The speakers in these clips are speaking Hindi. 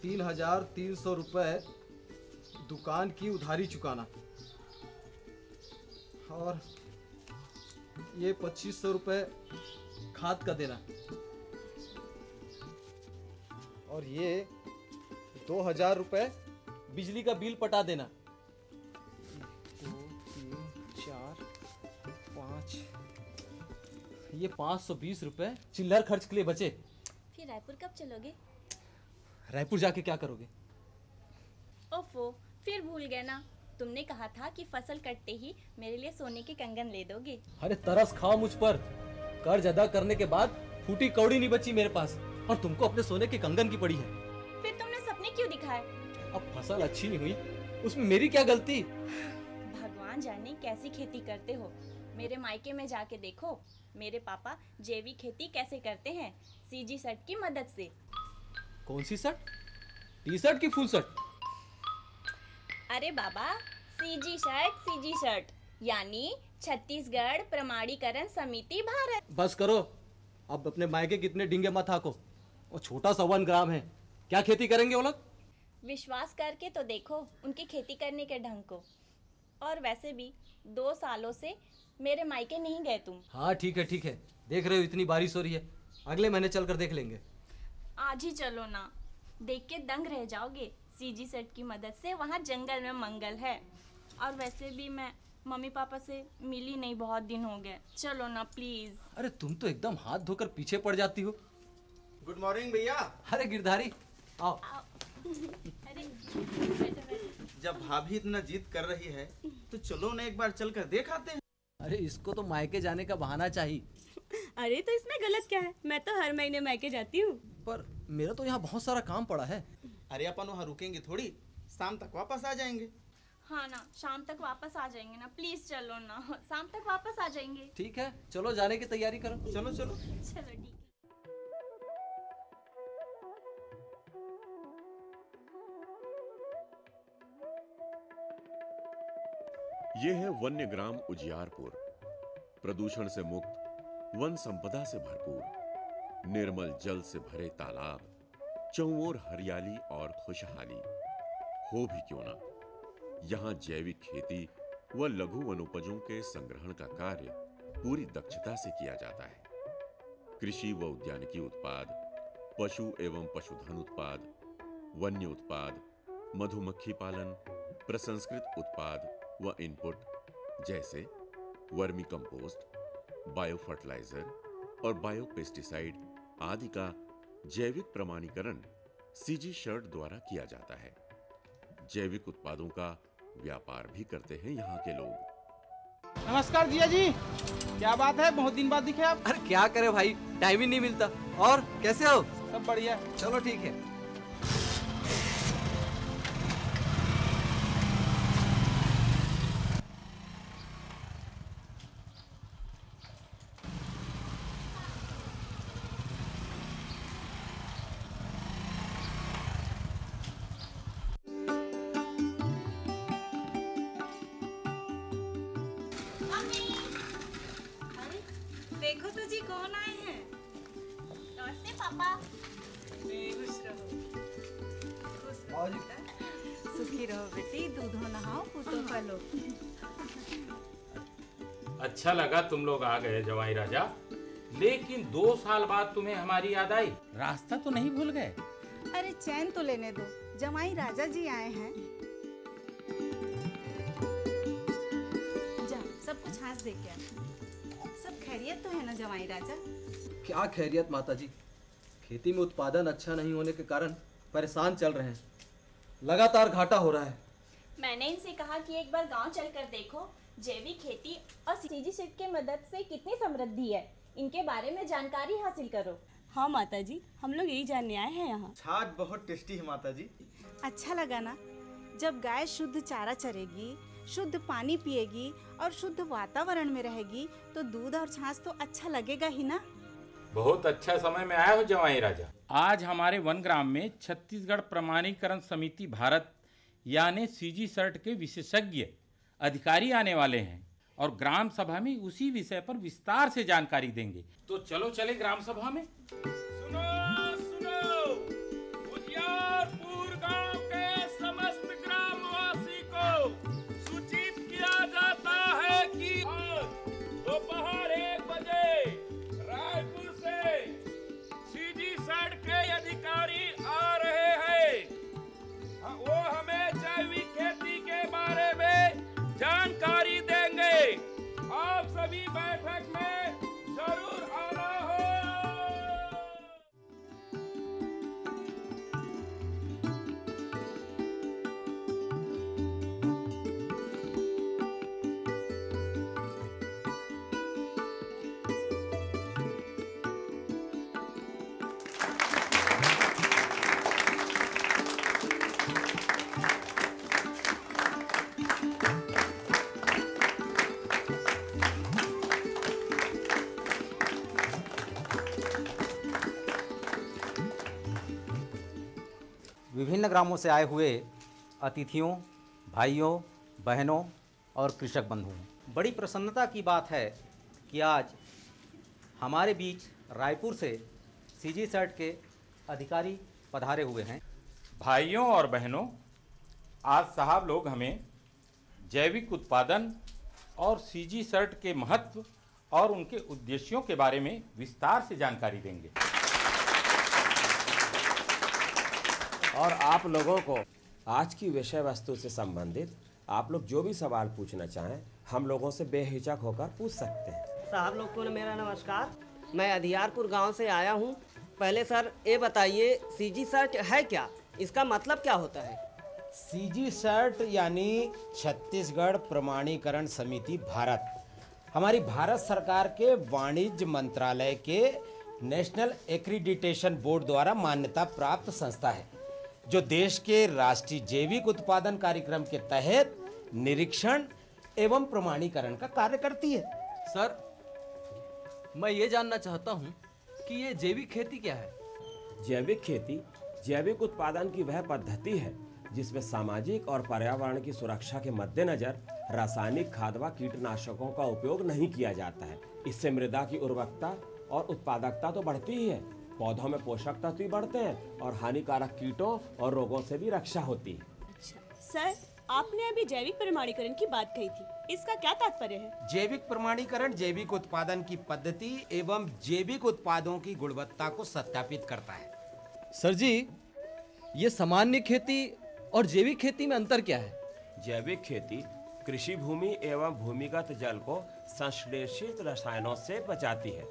3,300 रुपये दुकान की उधारी चुकाना, और ये 2,500 रुपये खाद का देना, और ये 2,000 रुपये बिजली का बिल पटा देना। 1 2 3 4 5, ये 520 रुपये चिल्लर खर्च के लिए बचे। फिर रायपुर कब चलोगे? रायपुर जाके क्या करोगे? ओफो, फिर भूल गए ना, तुमने कहा था कि फसल कटते ही मेरे लिए सोने के कंगन ले दोगे। अरे तरस खाओ मुझ पर, कर्ज अदा करने के बाद फूटी कौड़ी नहीं बची मेरे पास, और तुमको अपने सोने के कंगन की पड़ी है। फिर तुमने सपने क्यों दिखाए? अब फसल अच्छी नहीं हुई, उसमें मेरी क्या गलती? भगवान जाने कैसी खेती करते हो। मेरे मायके में जाके देखो, मेरे पापा जैविक खेती कैसे करते हैं, सीजी शर्ट की मदद से। कौन सी शर्ट? टी शर्ट की फुल शर्ट? अरे बाबा, सीजी शर्ट यानी छत्तीसगढ़ प्रमाणीकरण समिति भारत। बस करो, अब अपने मायके कितने डिंगे मत हाको। वो छोटा सा 1 ग्राम है, क्या खेती करेंगे वो लोग? विश्वास करके तो देखो उनकी खेती करने के ढंग को। और वैसे भी 2 सालों से मेरे मायके नहीं गए तुम। हाँ ठीक है, देख रहे हो इतनी बारिश हो रही है, अगले महीने चल कर देख लेंगे। आज ही चलो ना, देख के दंग रह जाओगे। सीजी सेट की मदद से वहाँ जंगल में मंगल है। और वैसे भी मैं मम्मी पापा से मिली नहीं, बहुत दिन हो गए। चलो ना प्लीज। अरे तुम तो एकदम हाथ धोकर पीछे पड़ जाती हो। गुड मॉर्निंग भैया। अरे गिरधारी आओ। अरे बैठो। जब भाभी इतना जिद कर रही है तो चलो ना एक बार चल कर देख आते हैं। अरे इसको तो मायके जाने का बहाना चाहिए। अरे तो इसमें गलत क्या है, मैं तो हर महीने मायके जाती हूँ। पर मेरा तो यहाँ बहुत सारा काम पड़ा है। अरे अपन वहाँ रुकेंगे थोड़ी, शाम तक वापस आ जाएंगे। हाँ ना, शाम तक वापस आ जाएंगे ना, प्लीज चलो ना, शाम तक वापस आ जाएंगे। ठीक है, चलो जाने की तैयारी करो। चलो चलो ठीक है। ये है वन्य ग्राम उजियारपुर, प्रदूषण से मुक्त, वन संपदा से भरपूर, निर्मल जल से भरे तालाब, चौओर हरियाली और खुशहाली हो भी क्यों ना। यहाँ जैविक खेती व लघु वनोपजों के संग्रहण का कार्य पूरी दक्षता से किया जाता है। कृषि व उद्यानिकी उत्पाद, पशु एवं पशुधन उत्पाद, वन्य उत्पाद, मधुमक्खी पालन, प्रसंस्कृत उत्पाद व इनपुट जैसे वर्मी कंपोस्ट, बायो फर्टिलाइजर और बायो पेस्टिसाइड आदि का जैविक प्रमाणीकरण सीजी शर्ट द्वारा किया जाता है। जैविक उत्पादों का व्यापार भी करते हैं यहाँ के लोग। नमस्कार जिया जी, क्या बात है, बहुत दिन बाद दिखे आप। अरे क्या करे भाई, टाइम ही नहीं मिलता। और कैसे हो? सब बढ़िया। चलो ठीक है। देखो तो जी कौन आए हैं। नमस्ते पापा। खुश रहो, आओ जी। सुखी रहो बेटी, दूधो नहाओ पुतो पलो। अच्छा लगा तुम लोग आ गए जवाई राजा, लेकिन 2 साल बाद तुम्हें हमारी याद आई। रास्ता तो नहीं भूल गए? अरे चैन तो लेने दो, जमाई राजा जी आए हैं। जा सब कुछ हाथ दे के आ। सब खैरियत तो है ना जमाई राजा? क्या खैरियत माता जी, खेती में उत्पादन अच्छा नहीं होने के कारण परेशान चल रहे हैं, लगातार घाटा हो रहा है। मैंने इनसे कहा कि एक बार गांव चलकर देखो, जैविक खेती और सीजी सीट की मदद से कितनी समृद्धि है, इनके बारे में जानकारी हासिल करो। हाँ माता जी, हम लोग यही जानने आए हैं यहाँ। छाछ बहुत टेस्टी है माता जी। अच्छा लगा ना, जब गाय शुद्ध चारा चरेगी, शुद्ध पानी पिएगी और शुद्ध वातावरण में रहेगी तो दूध और छाछ तो अच्छा लगेगा ही ना। बहुत अच्छा समय में आए हो जवाई राजा। आज हमारे वन ग्राम में छत्तीसगढ़ प्रमाणीकरण समिति भारत यानी सीजी सर्ट के विशेषज्ञ अधिकारी आने वाले हैं और ग्राम सभा में उसी विषय पर विस्तार से जानकारी देंगे। तो चलो चले ग्राम सभा में। सुनो सुनो, उजियारपुर विभिन्न ग्रामों से आए हुए अतिथियों, भाइयों, बहनों और कृषक बंधुओं, बड़ी प्रसन्नता की बात है कि आज हमारे बीच रायपुर से सीजी सर्ट के अधिकारी पधारे हुए हैं। भाइयों और बहनों, आज साहब लोग हमें जैविक उत्पादन और सीजी सर्ट के महत्व और उनके उद्देश्यों के बारे में विस्तार से जानकारी देंगे। और आप लोगों को आज की विषय वस्तु से संबंधित आप लोग जो भी सवाल पूछना चाहें हम लोगों से बेहिचक होकर पूछ सकते हैं। साहब लोग को मेरा नमस्कार। मैं अधियारपुर गांव से आया हूं। पहले सर ये बताइए सीजी सर्ट है क्या, इसका मतलब क्या होता है? सीजी सर्ट यानी छत्तीसगढ़ प्रमाणीकरण समिति भारत, हमारी भारत सरकार के वाणिज्य मंत्रालय के नेशनल एक्रीडिटेशन बोर्ड द्वारा मान्यता प्राप्त संस्था है, जो देश के राष्ट्रीय जैविक उत्पादन कार्यक्रम के तहत निरीक्षण एवं प्रमाणीकरण का कार्य करती है। सर, मैं ये जानना चाहता हूँ कि ये जैविक खेती क्या है? जैविक खेती जैविक उत्पादन की वह पद्धति है जिसमें सामाजिक और पर्यावरण की सुरक्षा के मद्देनजर रासायनिक खाद व कीटनाशकों का उपयोग नहीं किया जाता है। इससे मृदा की उर्वरकता और उत्पादकता तो बढ़ती ही है, पौधों में पोषक तत्व भी बढ़ते हैं और हानिकारक कीटों और रोगों से भी रक्षा होती है। सर, आपने अभी जैविक प्रमाणीकरण की बात कही थी, इसका क्या तात्पर्य है? जैविक प्रमाणीकरण जैविक उत्पादन की पद्धति एवं जैविक उत्पादों की गुणवत्ता को सत्यापित करता है। सर जी, ये सामान्य खेती और जैविक खेती में अंतर क्या है? जैविक खेती कृषि भूमि एवं भूमिगत जल को संश्लेषित रसायनों से बचाती है।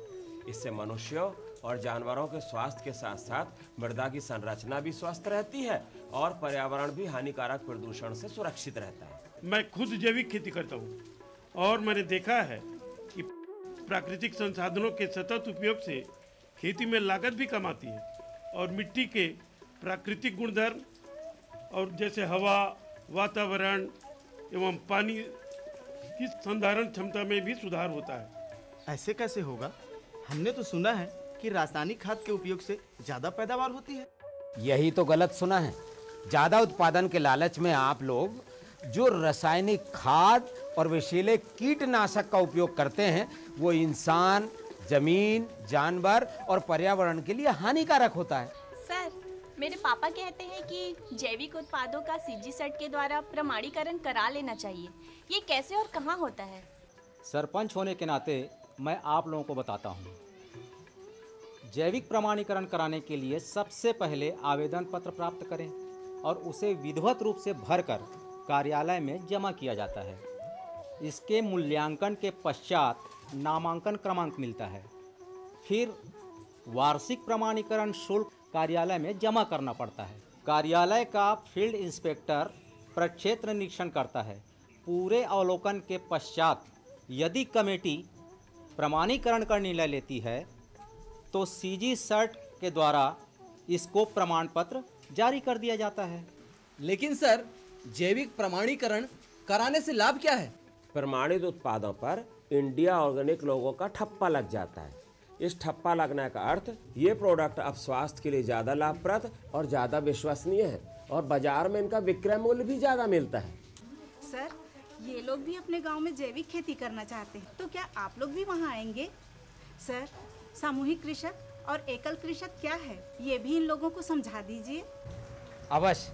इससे मनुष्यों और जानवरों के स्वास्थ्य के साथ साथ मृदा की संरचना भी स्वस्थ रहती है और पर्यावरण भी हानिकारक प्रदूषण से सुरक्षित रहता है। मैं खुद जैविक खेती करता हूँ और मैंने देखा है कि प्राकृतिक संसाधनों के सतत उपयोग से खेती में लागत भी कम आती है और मिट्टी के प्राकृतिक गुणधर्म और जैसे हवा, वातावरण एवं पानी की संधारण क्षमता में भी सुधार होता है। ऐसे कैसे होगा? हमने तो सुना है कि रासायनिक खाद के उपयोग से ज्यादा पैदावार होती है। यही तो गलत सुना है। ज्यादा उत्पादन के लालच में आप लोग जो रासायनिक खाद और विषैले कीटनाशक का उपयोग करते हैं वो इंसान, जमीन, जानवर और पर्यावरण के लिए हानिकारक होता है। सर, मेरे पापा कहते हैं कि जैविक उत्पादों का सीजी सर्ट के द्वारा प्रमाणीकरण करा लेना चाहिए। ये कैसे और कहाँ होता है? सरपंच होने के नाते मैं आप लोगों को बताता हूँ। जैविक प्रमाणीकरण कराने के लिए सबसे पहले आवेदन पत्र प्राप्त करें और उसे विधिवत रूप से भरकर कार्यालय में जमा किया जाता है। इसके मूल्यांकन के पश्चात नामांकन क्रमांक मिलता है। फिर वार्षिक प्रमाणीकरण शुल्क कार्यालय में जमा करना पड़ता है। कार्यालय का फील्ड इंस्पेक्टर प्रक्षेत्र निरीक्षण करता है। पूरे अवलोकन के पश्चात यदि कमेटी प्रमाणीकरण का निर्णय लेती है तो सीजी सर्ट के द्वारा इसको प्रमाण पत्र जारी कर दिया जाता है। लेकिन सर, जैविक प्रमाणीकरण कराने से लाभ क्या है? प्रमाणित उत्पादों पर इंडिया ऑर्गेनिक लोगों का ठप्पा लग जाता है। इस ठप्पा लगने का अर्थ ये प्रोडक्ट अब स्वास्थ्य के लिए ज़्यादा लाभप्रद और ज़्यादा विश्वसनीय है और बाजार में इनका विक्रय मूल्य भी ज़्यादा मिलता है। सर, ये लोग भी अपने गांव में जैविक खेती करना चाहते हैं, तो क्या आप लोग भी वहां आएंगे? सर, सामूहिक कृषक और एकल कृषक क्या है, ये भी इन लोगों को समझा दीजिए। अवश्य,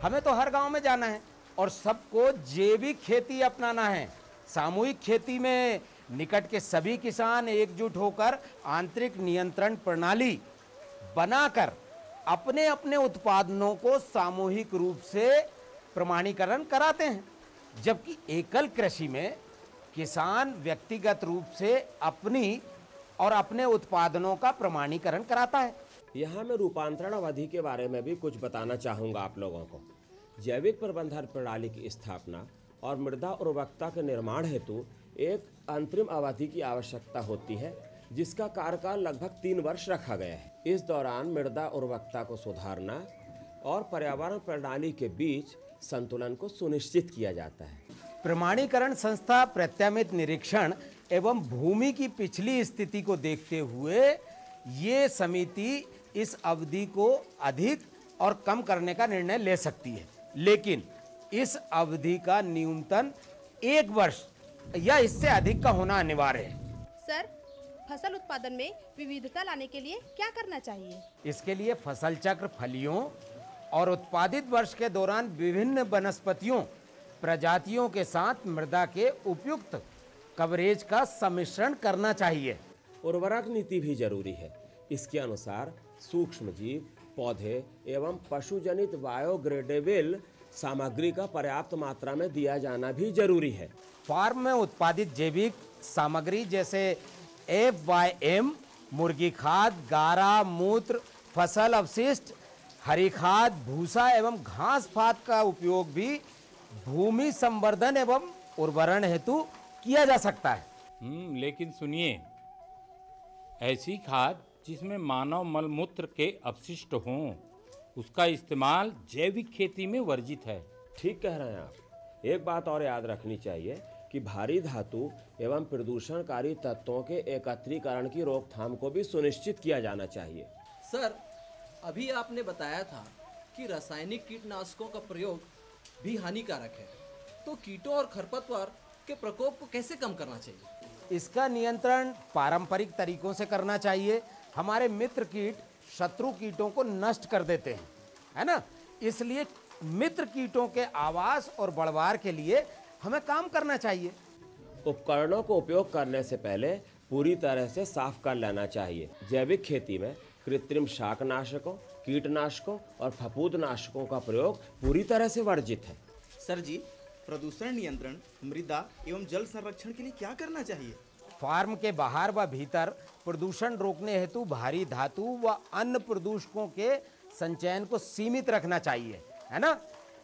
हमें तो हर गांव में जाना है और सबको जैविक खेती अपनाना है। सामूहिक खेती में निकट के सभी किसान एकजुट होकर आंतरिक नियंत्रण प्रणाली बनाकर अपने अपने उत्पादनों को सामूहिक रूप से प्रमाणीकरण कराते हैं, जबकि एकल कृषि में किसान व्यक्तिगत रूप से अपनी और अपने उत्पादनों का प्रमाणीकरण कराता है। यहाँ मैं रूपांतरण अवधि के बारे में भी कुछ बताना चाहूँगा आप लोगों को। जैविक प्रबंधन प्रणाली की स्थापना और मृदा उर्वरकता के निर्माण हेतु एक अंतरिम अवधि की आवश्यकता होती है, जिसका कार्यकाल लगभग 3 वर्ष रखा गया है। इस दौरान मृदा उर्वरकता को सुधारना और पर्यावरण प्रणाली के बीच संतुलन को सुनिश्चित किया जाता है। प्रमाणीकरण संस्था प्रत्यामित निरीक्षण एवं भूमि की पिछली स्थिति को देखते हुए ये समिति इस अवधि को अधिक और कम करने का निर्णय ले सकती है, लेकिन इस अवधि का न्यूनतम 1 वर्ष या इससे अधिक का होना अनिवार्य है। सर, फसल उत्पादन में विविधता लाने के लिए क्या करना चाहिए? इसके लिए फसल चक्र, फलियों और उत्पादित वर्ष के दौरान विभिन्न वनस्पतियों प्रजातियों के साथ मृदा के उपयुक्त कवरेज का सम्मिश्रण करना चाहिए। उर्वरक नीति भी जरूरी है। इसके अनुसार सूक्ष्म जीव, पौधे एवं पशुजनित बायोग्रेडेबल सामग्री का पर्याप्त मात्रा में दिया जाना भी जरूरी है। फार्म में उत्पादित जैविक सामग्री जैसे FYM, मुर्गी खाद, गारा, मूत्र, फसल अवशिष्ट, हरी खाद, भूसा एवं घास पात का उपयोग भी भूमि संवर्धन एवं उर्वरण हेतु किया जा सकता है। लेकिन सुनिए, ऐसी खाद जिसमें मानव मल मूत्र के अपशिष्ट हों, उसका इस्तेमाल जैविक खेती में वर्जित है। ठीक कह रहे हैं आप। एक बात और याद रखनी चाहिए कि भारी धातु एवं प्रदूषणकारी तत्वों के एकत्रीकरण की रोकथाम को भी सुनिश्चित किया जाना चाहिए। सर, अभी आपने बताया था कि रासायनिक कीटनाशकों का प्रयोग भी हानिकारक है, तो कीटों और खरपतवार के प्रकोप को कैसे कम करना चाहिए? इसका नियंत्रण पारंपरिक तरीकों से करना चाहिए। हमारे मित्र कीट शत्रु कीटों को नष्ट कर देते हैं, है ना? इसलिए मित्र कीटों के आवास और बढ़वार के लिए हमें काम करना चाहिए। उपकरणों को उपयोग करने से पहले पूरी तरह से साफ कर लेना चाहिए। जैविक खेती में कृत्रिम शाकनाशकों, कीटनाशकों और फफूंदनाशकों का प्रयोग पूरी तरह से वर्जित है। सर जी, प्रदूषण नियंत्रण, मृदा एवं जल संरक्षण के लिए क्या करना चाहिए? फार्म के बाहर व भीतर प्रदूषण रोकने हेतु भारी धातु व अन्य प्रदूषकों के संचयन को सीमित रखना चाहिए, है ना?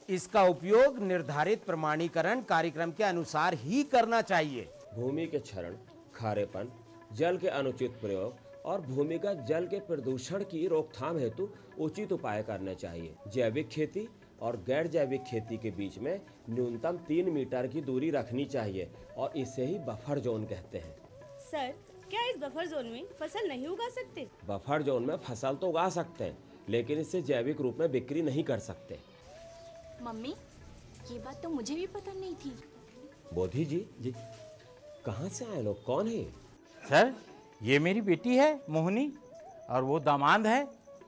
इसका उपयोग निर्धारित प्रमाणीकरण कार्यक्रम के अनुसार ही करना चाहिए। भूमि के क्षरण, खारेपन, जल के अनुचित प्रयोग और भूमिगत जल के प्रदूषण की रोकथाम हेतु उचित उपाय करने चाहिए। जैविक खेती और गैर जैविक खेती के बीच में न्यूनतम 3 मीटर की दूरी रखनी चाहिए और इसे ही बफर जोन कहते हैं। सर, क्या इस बफर जोन में फसल नहीं उगा सकते? बफर जोन में फसल तो उगा सकते हैं, लेकिन इसे जैविक रूप में बिक्री नहीं कर सकते। मम्मी, ये बात तो मुझे भी पता नहीं थी। बोधी जी, कहाँ से आए लोग? कौन है? सर, ये मेरी बेटी है मोहिनी, और वो दामाद है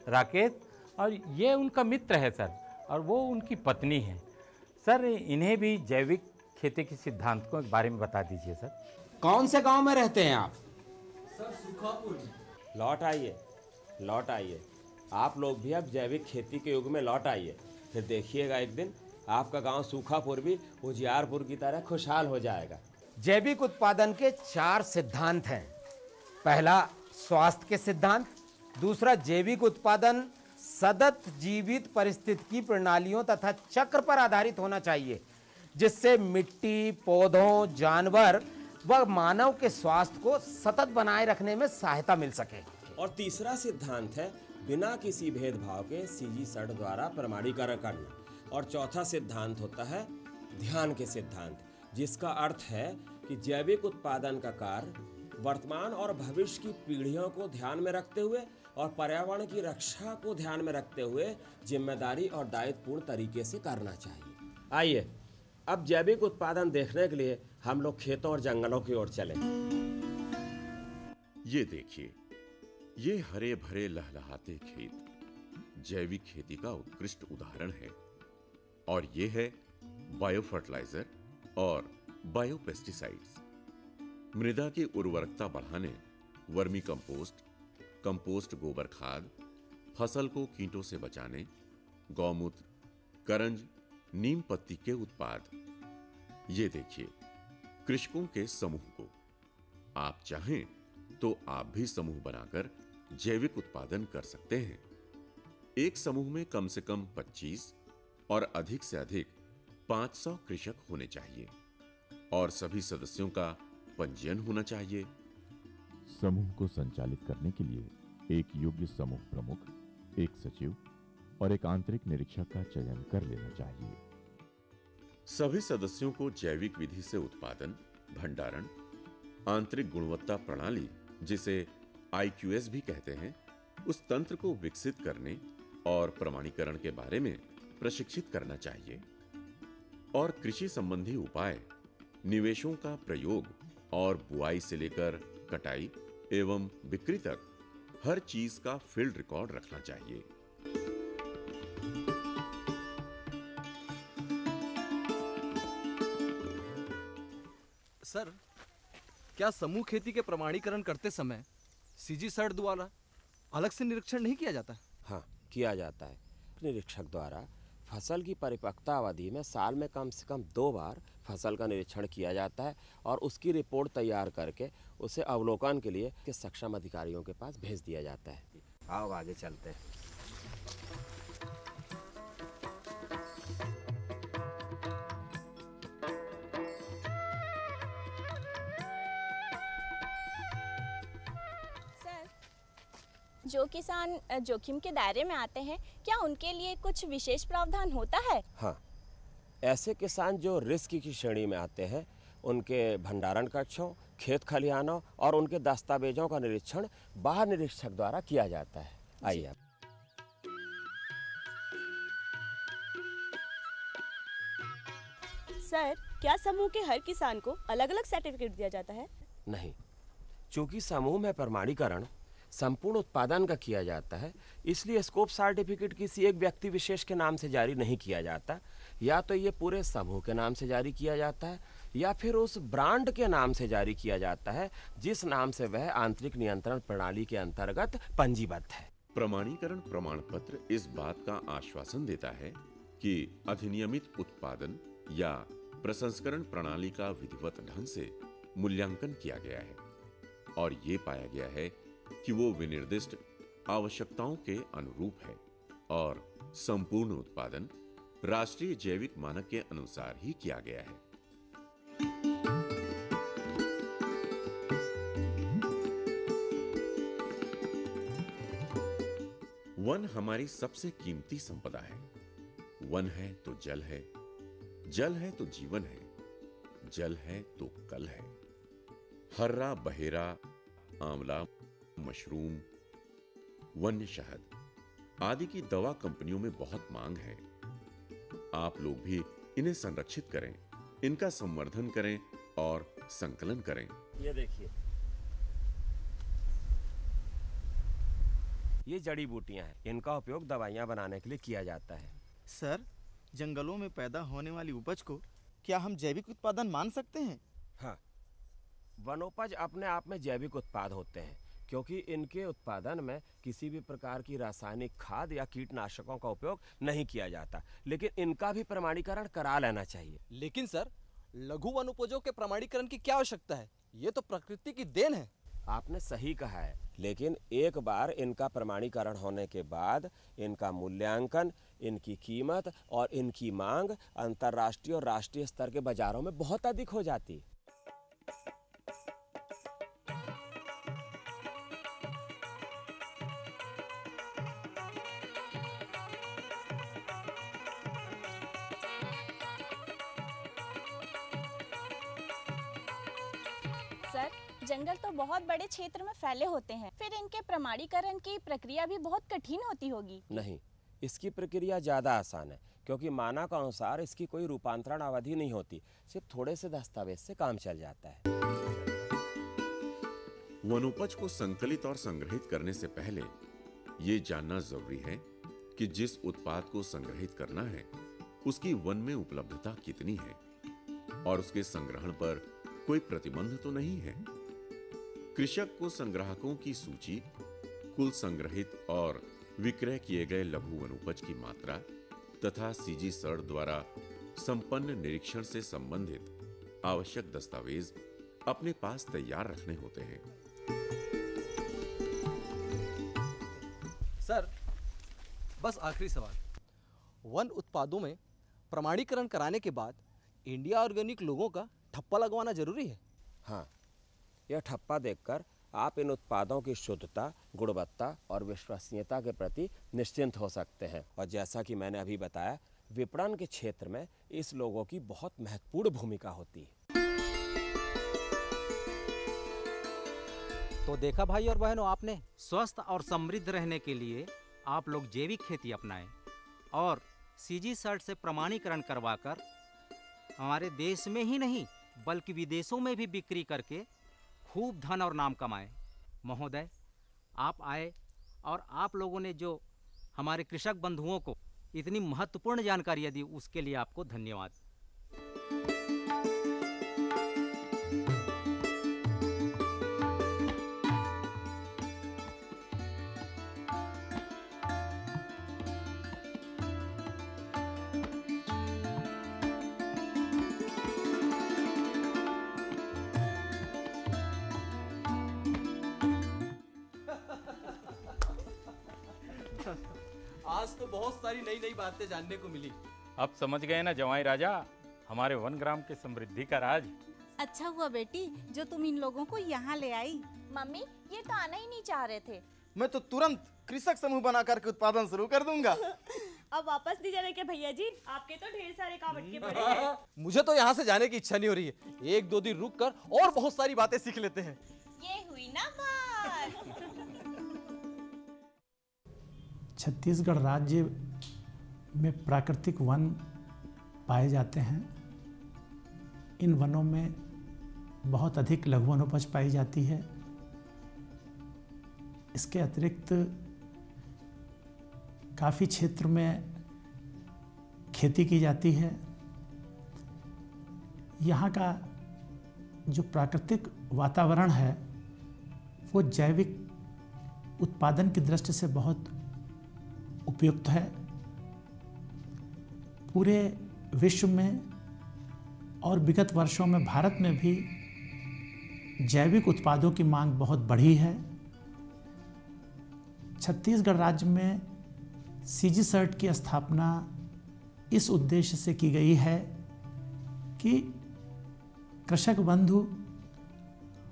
राकेश, और ये उनका मित्र है सर, और वो उनकी पत्नी है। सर, इन्हें भी जैविक खेती के सिद्धांतों के बारे में बता दीजिए सर। कौन से गांव में रहते हैं आप? सर, सुखापुर में। लौट आइए। आप लोग भी अब जैविक खेती के युग में लौट आइए। फिर देखिएगा एक दिन आपका गांव सूखापुर भी उजियारपुर की तरह खुशहाल हो जाएगा। जैविक उत्पादन के 4 सिद्धांत हैं। पहला, स्वास्थ्य के सिद्धांत। दूसरा, जैविक उत्पादन सतत जीवित पारिस्थितिकी प्रणालियों तथा चक्र पर आधारित होना चाहिए, जिससे मिट्टी, पौधों, जानवर व मानव के स्वास्थ्य को सतत बनाए रखने में सहायता मिल सके। और तीसरा सिद्धांत है बिना किसी भेदभाव के CG सर्ट द्वारा प्रमाणीकरण करना। और चौथा सिद्धांत होता है ध्यान के सिद्धांत, जिसका अर्थ है कि जैविक उत्पादन का कार्य वर्तमान और भविष्य की पीढ़ियों को ध्यान में रखते हुए और पर्यावरण की रक्षा को ध्यान में रखते हुए जिम्मेदारी और दायित्वपूर्ण तरीके से करना चाहिए। आइए अब जैविक उत्पादन देखने के लिए हम लोग खेतों और जंगलों की ओर चलें। ये देखिए, ये हरे भरे लहलहाते खेत जैविक खेती का उत्कृष्ट उदाहरण है। और ये है बायो फर्टिलाइजर और बायो पेस्टिसाइड्स। मृदा की उर्वरकता बढ़ाने वर्मी कंपोस्ट, कंपोस्ट गोबर खाद, फसल को कीटों से बचाने गौमूत्र, करंज, नीम पत्ती के उत्पाद। ये देखिए कृषकों के समूह को। आप चाहें तो आप भी समूह बनाकर जैविक उत्पादन कर सकते हैं। एक समूह में कम से कम 25 और अधिक से अधिक 500 कृषक होने चाहिए और सभी सदस्यों का पंजीयन होना चाहिए। समूह को संचालित करने के लिए एक योग्य समूह प्रमुख, एक सचिव और एक आंतरिक निरीक्षक का चयन कर लेना चाहिए। सभी सदस्यों को जैविक विधि से उत्पादन, भंडारण, आंतरिक गुणवत्ता प्रणाली जिसे IQS भी कहते हैं, उस तंत्र को विकसित करने और प्रमाणीकरण के बारे में प्रशिक्षित करना चाहिए और कृषि संबंधी उपाय, निवेशों का प्रयोग और बुआई से लेकर कटाई एवं बिक्री तक हर चीज का फील्ड रिकॉर्ड रखना चाहिए। सर, क्या समूह खेती के प्रमाणीकरण करते समय सीजी सर्ट द्वारा अलग से निरीक्षण नहीं किया जाता? हाँ, किया जाता है। निरीक्षक द्वारा फसल की परिपक्वता अवधि में साल में कम से कम 2 बार फसल का निरीक्षण किया जाता है और उसकी रिपोर्ट तैयार करके उसे अवलोकन के लिए के सक्षम अधिकारियों के पास भेज दिया जाता है। आओ आगे चलते हैं। जो किसान जोखिम के दायरे में आते हैं, क्या उनके लिए कुछ विशेष प्रावधान होता है? हाँ, ऐसे किसान जो रिस्क की श्रेणी में आते हैं, उनके भंडारण कक्षों, खेत खलिहानों और उनके दस्तावेजों का निरीक्षण बाहर निरीक्षक द्वारा किया जाता है। आइए आप। सर, क्या समूह के हर किसान को अलग अलग सर्टिफिकेट दिया जाता है? नहीं, चूंकि समूह में प्रमाणीकरण संपूर्ण उत्पादन का किया जाता है, इसलिए स्कोप सर्टिफिकेट किसी एक व्यक्ति विशेष के नाम से जारी नहीं किया जाता। या तो ये पूरे समूह के नाम से जारी किया जाता है या फिर उस ब्रांड के नाम से जारी किया जाता है जिस नाम से वह आंतरिक नियंत्रण प्रणाली के अंतर्गत पंजीबद्ध है। प्रमाणीकरण प्रमाण पत्र इस बात का आश्वासन देता है कि अधिनियमित उत्पादन या प्रसंस्करण प्रणाली का विधिवत ढंग से मूल्यांकन किया गया है और ये पाया गया है कि वो विनिर्दिष्ट आवश्यकताओं के अनुरूप है और संपूर्ण उत्पादन राष्ट्रीय जैविक मानक के अनुसार ही किया गया है। वन हमारी सबसे कीमती संपदा है। वन है तो जल है, जल है तो जीवन है, जल है तो कल है। हर्रा, बहेरा, आंवला, मशरूम, वन्य शहद आदि की दवा कंपनियों में बहुत मांग है। आप लोग भी इन्हें संरक्षित करें, इनका संवर्धन करें और संकलन करें। ये देखिए, ये जड़ी बूटियां हैं। इनका उपयोग दवाइयां बनाने के लिए किया जाता है। सर, जंगलों में पैदा होने वाली उपज को क्या हम जैविक उत्पादन मान सकते हैं? हाँ, वनोपज अपने आप में जैविक उत्पाद होते हैं क्योंकि इनके उत्पादन में किसी भी प्रकार की रासायनिक खाद या कीटनाशकों का उपयोग नहीं किया जाता, लेकिन इनका भी प्रमाणीकरण करा लेना चाहिए। लेकिन सर, लघु वनोपजों के प्रमाणीकरण की क्या आवश्यकता है? ये तो प्रकृति की देन है। आपने सही कहा है, लेकिन एक बार इनका प्रमाणीकरण होने के बाद इनका मूल्यांकन, इनकी कीमत और इनकी मांग अंतर्राष्ट्रीय और राष्ट्रीय स्तर के बाजारों में बहुत अधिक हो जाती है। सर, जंगल तो बहुत बड़े क्षेत्र में फैले होते हैं, फिर इनके प्रमाणीकरण की प्रक्रिया भी बहुत कठिन होती होगी। नहीं, इसकी प्रक्रिया ज़्यादा आसान है क्योंकि मानक अनुसार इसकी कोई रूपांतरण अवधि नहीं होती, सिर्फ थोड़े से दस्तावेज से काम चल जाता है। वनोपज को संकलित और संग्रहित करने से पहले ये जानना जरूरी है कि जिस उत्पाद को संग्रहित करना है उसकी वन में उपलब्धता कितनी है और उसके संग्रहण पर कोई प्रतिबंध तो नहीं है। कृषक को संग्राहकों की सूची, कुल संग्रहित और विक्रय किए गए लघु वनोपज की मात्रा तथा सीजी सर्ट द्वारा संपन्न निरीक्षण से संबंधित आवश्यक दस्तावेज अपने पास तैयार रखने होते हैं। सर, बस आखिरी सवाल, वन उत्पादों में प्रमाणीकरण कराने के बाद इंडिया ऑर्गेनिक लोगों का ठप्पा लगवाना जरूरी है? हाँ, यह ठप्पा देखकर आप इन उत्पादों की शुद्धता, गुणवत्ता और विश्वसनीयता के प्रति निश्चिंत हो सकते हैं। और जैसा कि मैंने अभी बताया, विपणन के क्षेत्र में इस लोगों की बहुत महत्वपूर्ण भूमिका होती है। तो देखा भाई और बहनों, आपने स्वस्थ और समृद्ध रहने के लिए आप लोग जैविक खेती अपनाएं और सीजी सर्ट से प्रमाणीकरण करवाकर हमारे देश में ही नहीं बल्कि विदेशों में भी बिक्री करके खूब धन और नाम कमाएं। महोदय, आप आए और आप लोगों ने जो हमारे कृषक बंधुओं को इतनी महत्वपूर्ण जानकारियाँ दी, उसके लिए आपको धन्यवाद। आज तो बहुत सारी नई नई बातें जानने को मिली। अब समझ गए ना जवाई राजा, हमारे वन ग्राम के समृद्धि का राज। अच्छा हुआ बेटी जो तुम इन लोगों को यहाँ ले आई। मम्मी, ये तो आना ही नहीं चाह रहे थे। मैं तो तुरंत कृषक समूह बना करके उत्पादन शुरू कर दूंगा। अब वापस नहीं जाने के भैया जी, आपके तो ढेर सारे काम अटके पड़े हैं। मुझे तो यहाँ से जाने की इच्छा नहीं हो रही है। 1-2 दिन रुक कर और बहुत सारी बातें सीख लेते हैं। ये हुई ना बात। छत्तीसगढ़ राज्य में प्राकृतिक वन पाए जाते हैं। इन वनों में बहुत अधिक लघु वनोपज पाई जाती है। इसके अतिरिक्त काफ़ी क्षेत्र में खेती की जाती है। यहाँ का जो प्राकृतिक वातावरण है वो जैविक उत्पादन की दृष्टि से बहुत उपयुक्त है। पूरे विश्व में और विगत वर्षों में भारत में भी जैविक उत्पादों की मांग बहुत बढ़ी है। छत्तीसगढ़ राज्य में सीजी सर्ट की स्थापना इस उद्देश्य से की गई है कि कृषक बंधु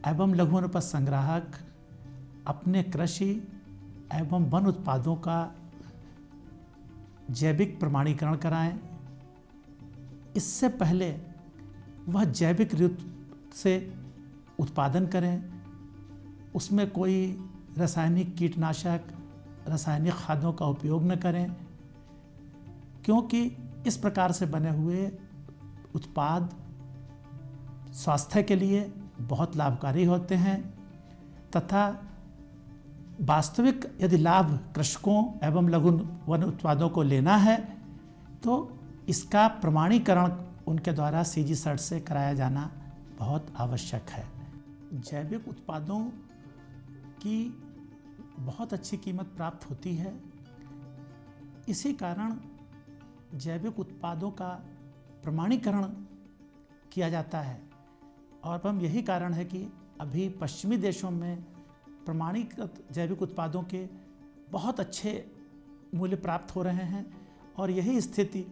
एवं लघु वनोपज संग्राहक अपने कृषि एवं वन उत्पादों का जैविक प्रमाणीकरण कराएं। इससे पहले वह जैविक रूप से उत्पादन करें, उसमें कोई रासायनिक कीटनाशक, रासायनिक खादों का उपयोग न करें, क्योंकि इस प्रकार से बने हुए उत्पाद स्वास्थ्य के लिए बहुत लाभकारी होते हैं तथा वास्तविक यदि लाभ कृषकों एवं लघु वन उत्पादों को लेना है तो इसका प्रमाणीकरण उनके द्वारा सीजी सर्ट से कराया जाना बहुत आवश्यक है। जैविक उत्पादों की बहुत अच्छी कीमत प्राप्त होती है। इसी कारण जैविक उत्पादों का प्रमाणीकरण किया जाता है और हम यही कारण है कि अभी पश्चिमी देशों में प्रमाणीकृत जैविक उत्पादों के बहुत अच्छे मूल्य प्राप्त हो रहे हैं और यही स्थिति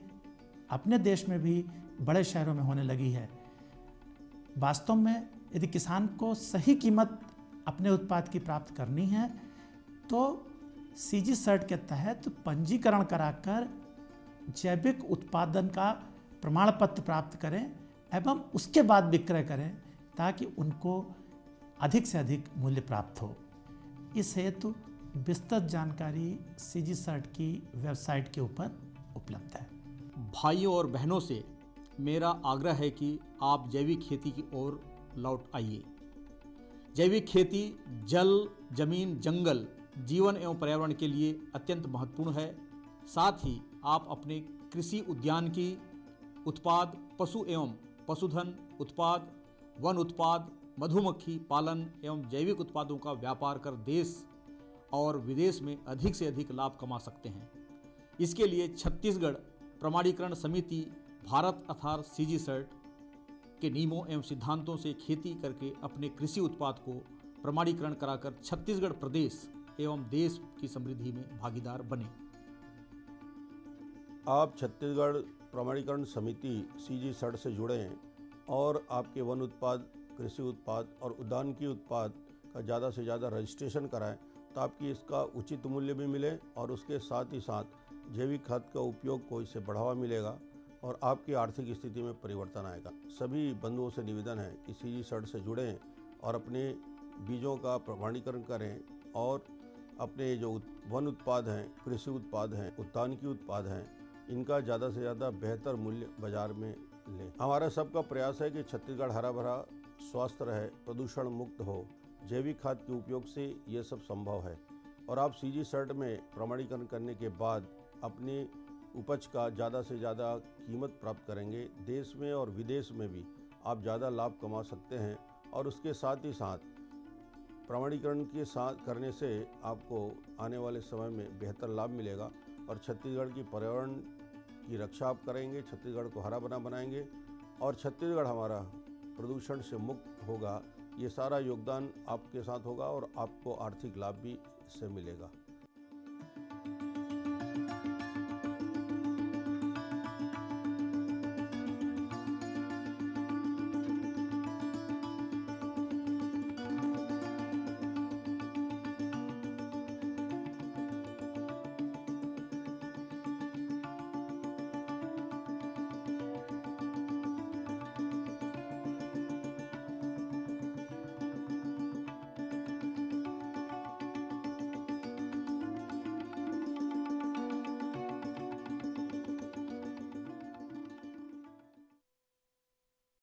अपने देश में भी बड़े शहरों में होने लगी है। वास्तव में यदि किसान को सही कीमत अपने उत्पाद की प्राप्त करनी है तो सीजी सर्ट के तहत पंजीकरण कराकर जैविक उत्पादन का प्रमाण पत्र प्राप्त करें एवं उसके बाद विक्रय करें ताकि उनको अधिक से अधिक मूल्य प्राप्त हो। इस हेतु विस्तृत जानकारी सीजी सर्ट की वेबसाइट के ऊपर उपलब्ध है। भाइयों और बहनों से मेरा आग्रह है कि आप जैविक खेती की ओर लौट आइए। जैविक खेती जल, जमीन, जंगल, जीवन एवं पर्यावरण के लिए अत्यंत महत्वपूर्ण है। साथ ही आप अपने कृषि उद्यान की उत्पाद, पशु एवं पशुधन उत्पाद, वन उत्पाद, मधुमक्खी पालन एवं जैविक उत्पादों का व्यापार कर देश और विदेश में अधिक से अधिक लाभ कमा सकते हैं। इसके लिए छत्तीसगढ़ प्रमाणीकरण समिति भारत अर्थात सीजी सर्ट के नियमों एवं सिद्धांतों से खेती करके अपने कृषि उत्पाद को प्रमाणीकरण कराकर छत्तीसगढ़ प्रदेश एवं देश की समृद्धि में भागीदार बने। आप छत्तीसगढ़ प्रमाणीकरण समिति सीजी सर्ट से जुड़े हैं और आपके वन उत्पाद, कृषि उत्पाद और उद्यानिकी उत्पाद का ज़्यादा से ज़्यादा रजिस्ट्रेशन कराएं तो आपकी इसका उचित मूल्य भी मिले और उसके साथ ही साथ जैविक खाद का उपयोग को इससे बढ़ावा मिलेगा और आपकी आर्थिक स्थिति में परिवर्तन आएगा। सभी बंधुओं से निवेदन है कि सीजी सर्ट से जुड़ें और अपने बीजों का प्रमाणीकरण करें और अपने जो वन उत्पाद हैं, कृषि उत्पाद हैं, उद्यानिकी उत्पाद हैं, इनका ज़्यादा से ज़्यादा बेहतर मूल्य बाजार में लें। हमारा सबका प्रयास है कि छत्तीसगढ़ हरा भरा, स्वस्थ रहे, प्रदूषण मुक्त हो। जैविक खाद के उपयोग से ये सब संभव है और आप सीजी सर्ट में प्रमाणीकरण करने के बाद अपनी उपज का ज़्यादा से ज़्यादा कीमत प्राप्त करेंगे। देश में और विदेश में भी आप ज़्यादा लाभ कमा सकते हैं और उसके साथ ही साथ प्रमाणीकरण के साथ करने से आपको आने वाले समय में बेहतर लाभ मिलेगा और छत्तीसगढ़ की पर्यावरण की रक्षा आप करेंगे, छत्तीसगढ़ को हरा भरा बनाएंगे और छत्तीसगढ़ हमारा प्रदूषण से मुक्त होगा। ये सारा योगदान आपके साथ होगा और आपको आर्थिक लाभ भी इससे मिलेगा।